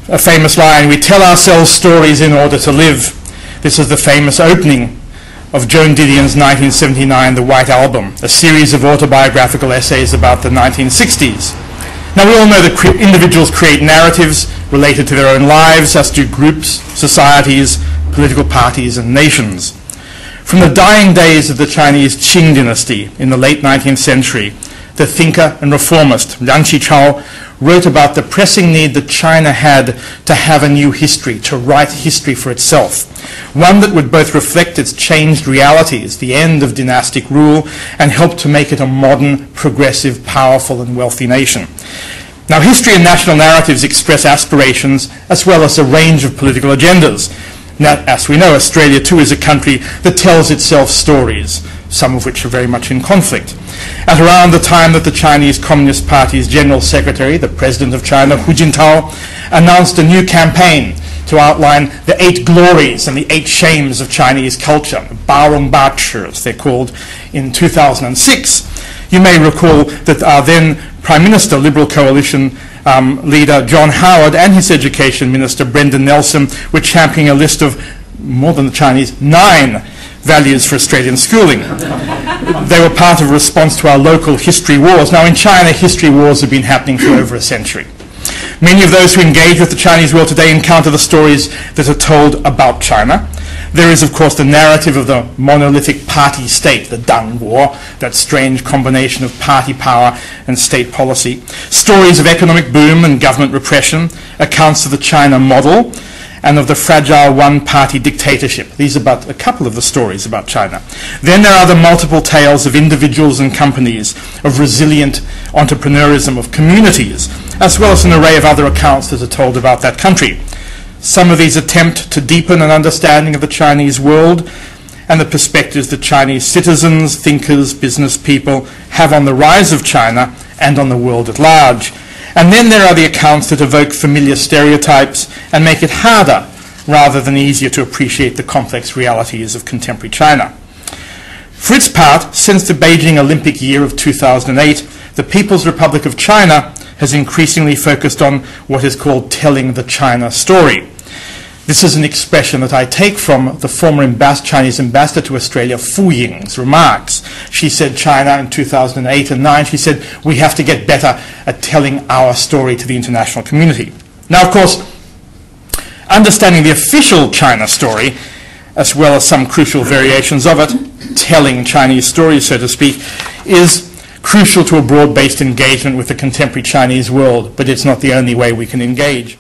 a famous line, "We tell ourselves stories in order to live." This is the famous opening of Joan Didion's 1979 The White Album, a series of autobiographical essays about the 1960s. Now, we all know that individuals create narratives related to their own lives, as do groups, societies, political parties, and nations. From the dying days of the Chinese Qing dynasty in the late 19th century, the thinker and reformist Liang Qichao wrote about the pressing need that China had to have a new history, to write history for itself, one that would both reflect its changed realities, the end of dynastic rule, and help to make it a modern, progressive, powerful, and wealthy nation. Now, history and national narratives express aspirations as well as a range of political agendas. Now, as we know, Australia too is a country that tells itself stories, some of which are very much in conflict. At around the time that the Chinese Communist Party's General Secretary, the President of China, Hu Jintao, announced a new campaign to outline the 8 glories and the 8 shames of Chinese culture, Barong Bachi, as they're called, in 2006, you may recall that our then Prime Minister, Liberal Coalition leader John Howard, and his Education Minister Brendan Nelson were championing a list of more than the Chinese 9 values for Australian schooling. They were part of a response to our local history wars. Now, in China, history wars have been happening for over a century. Many of those who engage with the Chinese world today encounter the stories that are told about China. There is, of course, the narrative of the monolithic party state, the Danguo, that strange combination of party power and state policy. Stories of economic boom and government repression, accounts of the China model, and of the fragile one-party dictatorship. These are but a couple of the stories about China. Then there are the multiple tales of individuals and companies, of resilient entrepreneurism, of communities, as well as an array of other accounts that are told about that country. Some of these attempt to deepen an understanding of the Chinese world and the perspectives that Chinese citizens, thinkers, business people have on the rise of China and on the world at large. And then there are the accounts that evoke familiar stereotypes and make it harder rather than easier to appreciate the complex realities of contemporary China. For its part, since the Beijing Olympic year of 2008, the People's Republic of China has increasingly focused on what is called telling the China story. This is an expression that I take from the former Chinese ambassador to Australia, Fu Ying's remarks. She said China in 2008 and 2009, she said, we have to get better at telling our story to the international community. Now, of course, understanding the official China story, as well as some crucial variations of it, telling Chinese stories, so to speak, is crucial to a broad-based engagement with the contemporary Chinese world, but it's not the only way we can engage.